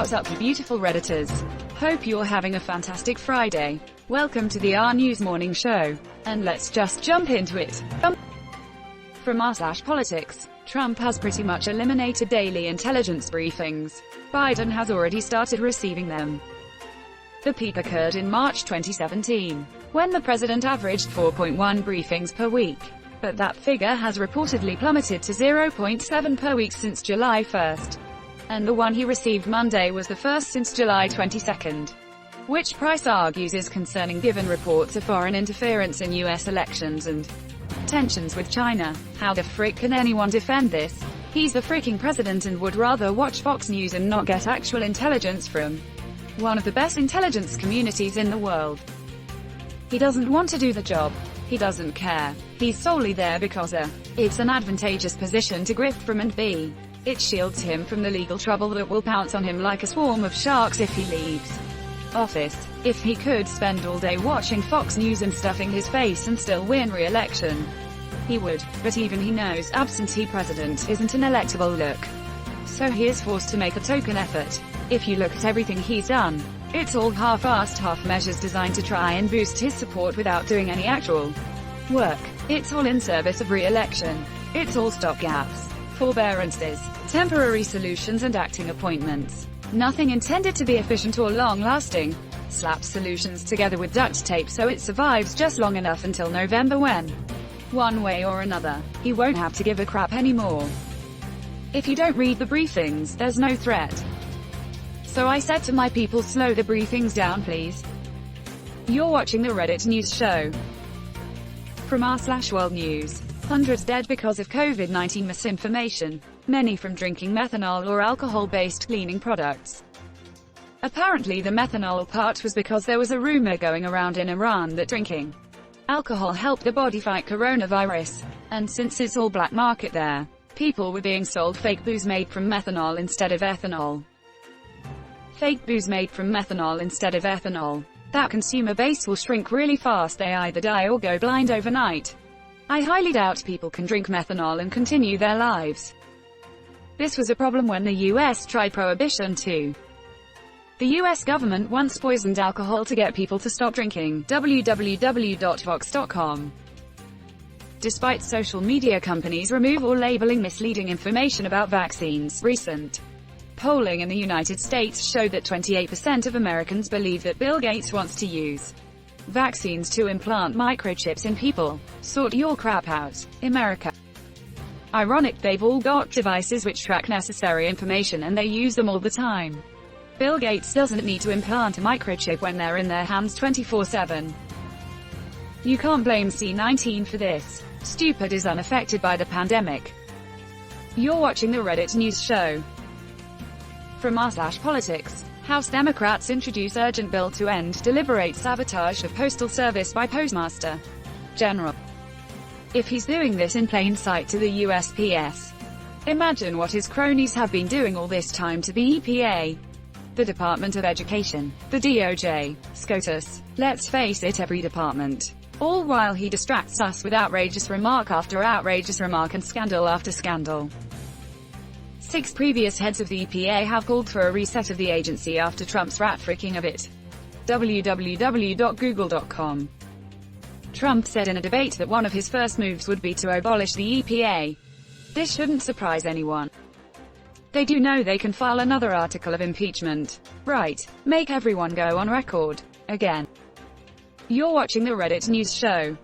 What's up, you beautiful Redditors? Hope you're having a fantastic Friday. Welcome to the RNEWS morning show. And let's just jump into it. From r/politics, Trump has pretty much eliminated daily intelligence briefings. Biden has already started receiving them. The peak occurred in March 2017, when the president averaged 4.1 briefings per week. But that figure has reportedly plummeted to 0.7 per week since July 1st. And the one he received Monday was the first since July 22nd. Which Price argues is concerning given reports of foreign interference in US elections and tensions with China. How the frick can anyone defend this? He's the freaking president and would rather watch Fox News and not get actual intelligence from one of the best intelligence communities in the world. He doesn't want to do the job. He doesn't care. He's solely there because it's an advantageous position to grift from, and b, it shields him from the legal trouble that will pounce on him like a swarm of sharks if he leaves office. If he could spend all day watching Fox News and stuffing his face and still win re-election, he would. But even he knows absentee president isn't an electable look. So he is forced to make a token effort. If you look at everything he's done, it's all half-assed half measures designed to try and boost his support without doing any actual work. It's all in service of re-election. It's all stopgaps, forbearances, temporary solutions and acting appointments. Nothing intended to be efficient or long-lasting. Slap solutions together with duct tape so it survives just long enough until November when, one way or another, he won't have to give a crap anymore. If you don't read the briefings, there's no threat. So I said to my people, slow the briefings down please. You're watching the Reddit news show. From r/World News. Hundreds dead because of COVID-19 misinformation, many from drinking methanol or alcohol-based cleaning products. Apparently the methanol part was because there was a rumor going around in Iran that drinking alcohol helped the body fight coronavirus. And since it's all black market there, people were being sold fake booze made from methanol instead of ethanol. Fake booze made from methanol instead of ethanol. That consumer base will shrink really fast. They either die or go blind overnight. I highly doubt people can drink methanol and continue their lives. This was a problem when the US tried prohibition too. The US government once poisoned alcohol to get people to stop drinking. www.vox.com. Despite social media companies remove or labeling misleading information about vaccines, recent polling in the United States showed that 28% of Americans believe that Bill Gates wants to use vaccines to implant microchips in people. Sort your crap out, America. Ironic, they've all got devices which track necessary information and they use them all the time. Bill Gates doesn't need to implant a microchip when they're in their hands 24/7. You can't blame C-19 for this. Stupid is unaffected by the pandemic. You're watching the Reddit news show. From r/politics. House Democrats introduce urgent bill to end deliberate sabotage of Postal Service by Postmaster General. If he's doing this in plain sight to the USPS, imagine what his cronies have been doing all this time to the EPA, the Department of Education, the DOJ, SCOTUS, let's face it, every department. All while he distracts us with outrageous remark after outrageous remark and scandal after scandal. 6 previous heads of the EPA have called for a reset of the agency after Trump's rat-fricking of it. www.google.com. Trump said in a debate that one of his first moves would be to abolish the EPA. This shouldn't surprise anyone. They do know they can file another article of impeachment. Right. Make everyone go on record. Again. You're watching the Reddit news show.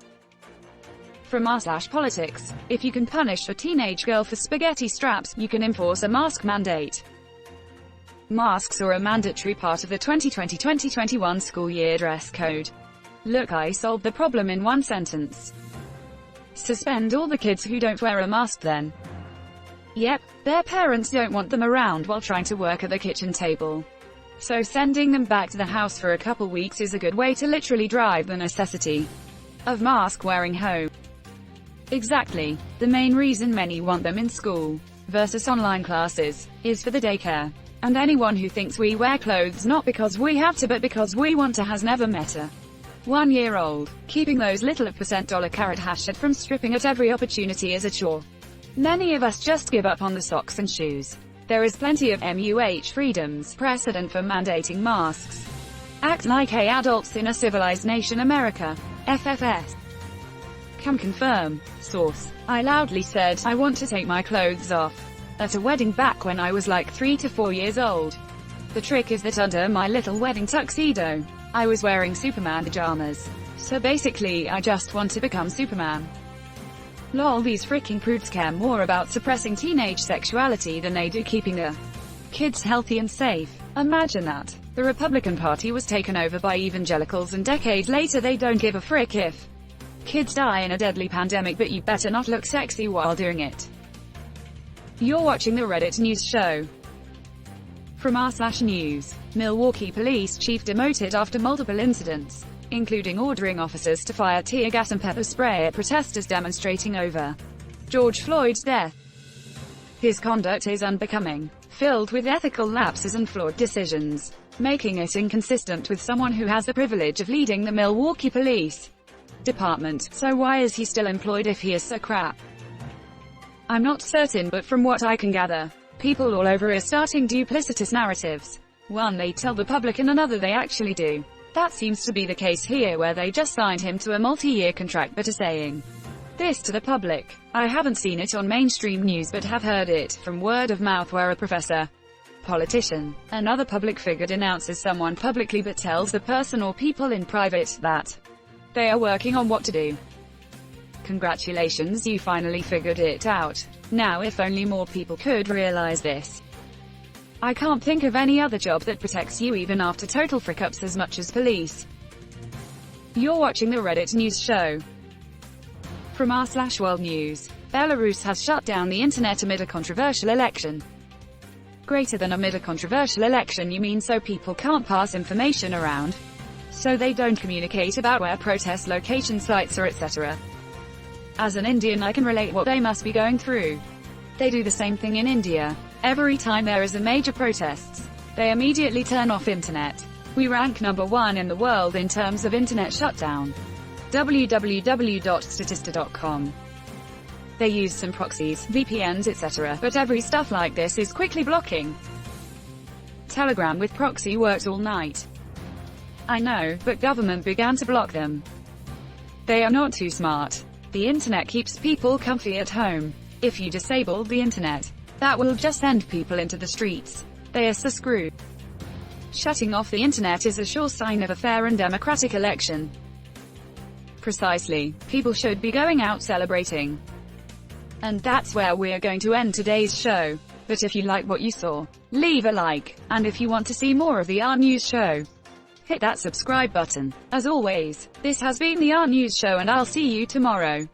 From r/politics. If you can punish a teenage girl for spaghetti straps, you can enforce a mask mandate. Masks are a mandatory part of the 2020-2021 school year dress code. Look, I solved the problem in one sentence. Suspend all the kids who don't wear a mask then. Yep, their parents don't want them around while trying to work at the kitchen table. So sending them back to the house for a couple weeks is a good way to literally drive the necessity of mask wearing home. Exactly. The main reason many want them in school, versus online classes, is for the daycare. And anyone who thinks we wear clothes not because we have to but because we want to has never met a 1-year-old. Keeping those little $% from stripping at every opportunity is a chore. Many of us just give up on the socks and shoes. There is plenty of MUH freedoms precedent for mandating masks. Act like adults in a civilized nation. America. FFS. Can confirm. Source. I loudly said, I want to take my clothes off. At a wedding back when I was like 3 to 4 years old. The trick is that under my little wedding tuxedo, I was wearing Superman pajamas. So basically I just want to become Superman. Lol, these freaking prudes care more about suppressing teenage sexuality than they do keeping their kids healthy and safe. Imagine that. The Republican Party was taken over by evangelicals and decades later they don't give a frick if kids die in a deadly pandemic, but you better not look sexy while doing it. You're watching the Reddit news show. From r/news. Milwaukee Police Chief demoted after multiple incidents, including ordering officers to fire tear gas and pepper spray at protesters demonstrating over George Floyd's death. His conduct is unbecoming, filled with ethical lapses and flawed decisions, making it inconsistent with someone who has the privilege of leading the Milwaukee Police Department. So why is he still employed if he is so crap? I'm not certain, but from what I can gather, people all over are starting duplicitous narratives. One they tell the public and another they actually do. That seems to be the case here, where they just signed him to a multi-year contract but are saying this to the public. I haven't seen it on mainstream news but have heard it from word of mouth, where a professor, politician, another public figure denounces someone publicly but tells the person or people in private that they are working on what to do. Congratulations, you finally figured it out. Now if only more people could realize this. I can't think of any other job that protects you even after total frick-ups as much as police. You're watching the Reddit news show. From r/World News. Belarus has shut down the internet amid a controversial election. Greater than amid a controversial election, you mean so people can't pass information around? So they don't communicate about where protest location sites are, etc. As an Indian, I can relate what they must be going through. They do the same thing in India. Every time there is a major protest, they immediately turn off internet. We rank #1 in the world in terms of internet shutdown. www.statista.com. They use some proxies, VPNs, etc., but every stuff like this is quickly blocking. Telegram with proxy works all night. I know, but government began to block them. They are not too smart. The internet keeps people comfy at home. If you disable the internet, that will just send people into the streets. They are so screwed. Shutting off the internet is a sure sign of a fair and democratic election. Precisely. People should be going out celebrating. And that's where we're going to end today's show. But if you like what you saw, leave a like. And if you want to see more of the RNews show, hit that subscribe button. As always, this has been the RNews show and I'll see you tomorrow.